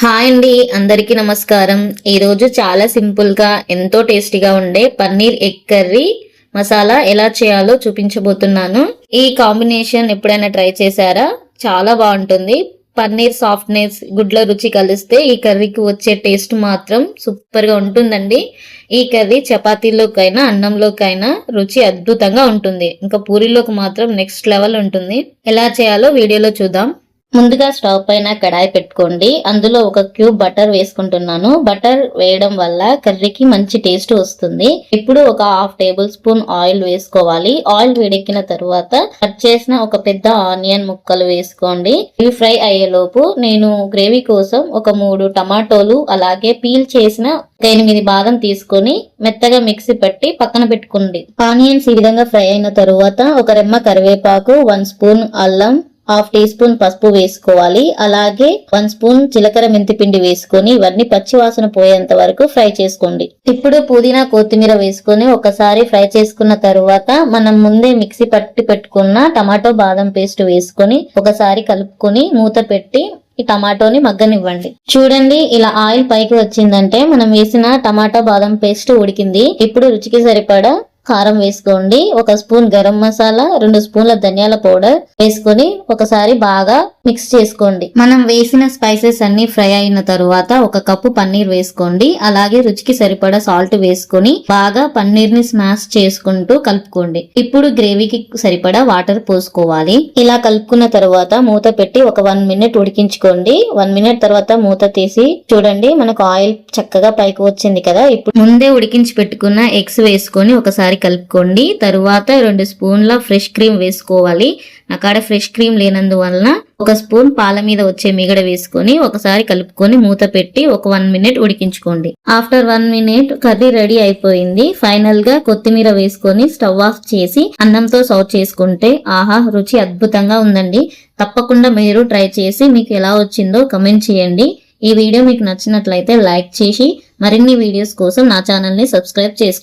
Hi అండి, అందరికీ నమస్కారం. ఈరోజు చాలా సింపుల్గా ఎంతో టేస్టీగా ఉండే పన్నీర్ ఎగ్ కర్రీ మసాలా ఎలా చేయాలో చూపించబోతున్నాను. ఈ కాంబినేషన్ ఎప్పుడైనా ట్రై చేశారా? చాలా బాగుంటుంది. పన్నీర్ సాఫ్ట్నెస్, గుడ్ల రుచి కలిస్తే ఈ కర్రీకి వచ్చే టేస్ట్ మాత్రం సూపర్గా ఉంటుందండి. ఈ కర్రీ చపాతీలోకైనా అన్నంలోకైనా రుచి అద్భుతంగా ఉంటుంది. ఇంకా పూరీలోకి మాత్రం నెక్స్ట్ లెవెల్ ఉంటుంది. ఎలా చేయాలో వీడియోలో చూద్దాం. ముందుగా స్టవ్ పైన కడాయి పెట్టుకోండి. అందులో ఒక క్యూబ్ బటర్ వేసుకుంటున్నాను. బటర్ వేయడం వల్ల కర్రీకి మంచి టేస్ట్ వస్తుంది. ఇప్పుడు ఒక హాఫ్ టేబుల్ స్పూన్ ఆయిల్ వేసుకోవాలి. ఆయిల్ వేడెక్కిన తరువాత కట్ చేసిన ఒక పెద్ద ఆనియన్ ముక్కలు వేసుకోండి. ఇవి ఫ్రై అయ్యేలోపు నేను గ్రేవీ కోసం ఒక 3 టమాటోలు అలాగే పీల్ చేసిన 8 బాదం తీసుకొని మెత్తగా మిక్సీ పట్టి పక్కన పెట్టుకోండి. ఆనియన్స్ ఈ విధంగా ఫ్రై అయిన తరువాత ఒక రెమ్మ కరివేపాకు, 1 స్పూన్ అల్లం, హాఫ్ టీ స్పూన్ పసుపు వేసుకోవాలి. అలాగే 1 స్పూన్ జీలకర్ర మెంతి పిండి వేసుకొని ఇవన్నీ పచ్చివాసన పోయేంత వరకు ఫ్రై చేసుకోండి. ఇప్పుడు పుదీనా, కొత్తిమీర వేసుకొని ఒకసారి ఫ్రై చేసుకున్న తరువాత మనం ముందే మిక్సీ పట్టి పెట్టుకున్న టమాటో బాదం పేస్ట్ వేసుకొని ఒకసారి కలుపుకొని మూత పెట్టి ఈ టమాటోని మగ్గనివ్వండి. చూడండి, ఇలా ఆయిల్ పైకి వచ్చిందంటే మనం వేసిన టమాటా బాదం పేస్ట్ ఉడికింది. ఇప్పుడు రుచికి సరిపడా కారం వేసుకోండి. 1 స్పూన్ గరం మసాలా, 2 స్పూన్ల ధనియాల పౌడర్ వేసుకొని ఒకసారి బాగా మిక్స్ చేసుకోండి. మనం వేసిన స్పైసెస్ అన్ని ఫ్రై అయిన తరువాత 1 కప్పు పన్నీర్ వేసుకోండి. అలాగే రుచికి సరిపడా సాల్ట్ వేసుకొని బాగా పన్నీర్ ని స్మాష్ చేసుకుంటూ కలుపుకోండి. ఇప్పుడు గ్రేవీకి సరిపడా వాటర్ పోసుకోవాలి. ఇలా కలుపుకున్న తరువాత మూత పెట్టి ఒక 1 మినిట్ ఉడికించుకోండి. 1 మినిట్ తర్వాత మూత తీసి చూడండి, మనకు ఆయిల్ చక్కగా పైకి వచ్చింది కదా. ఇప్పుడు ముందే ఉడికించి పెట్టుకున్న ఎగ్స్ వేసుకొని ఒకసారి కలుపుకోండి. తరువాత 2 స్పూన్ల ఫ్రెష్ క్రీమ్ వేసుకోవాలి. నాకాడ ఫ్రెష్ క్రీమ్ లేనందువలన 1 స్పూన్ పాల మీద వచ్చే మీగడ వేసుకొని ఒకసారి కలుపుకొని మూత పెట్టి ఒక 1 మినిట్ ఉడికించుకోండి. ఆఫ్టర్ 1 మినిట్ కర్రీ రెడీ అయిపోయింది. ఫైనల్ గా కొత్తిమీర వేసుకొని స్టవ్ ఆఫ్ చేసి అన్నంతో సర్వ్ చేసుకుంటే ఆహా, రుచి అద్భుతంగా ఉందండి. తప్పకుండా మీరు ట్రై చేసి మీకు ఎలా వచ్చిందో కమెంట్ చేయండి. ఈ వీడియో మీకు నచ్చినట్లయితే లైక్ చేసి మరిన్ని వీడియోస్ కోసం నా ఛానల్ ని సబ్స్క్రైబ్ చేసుకోండి.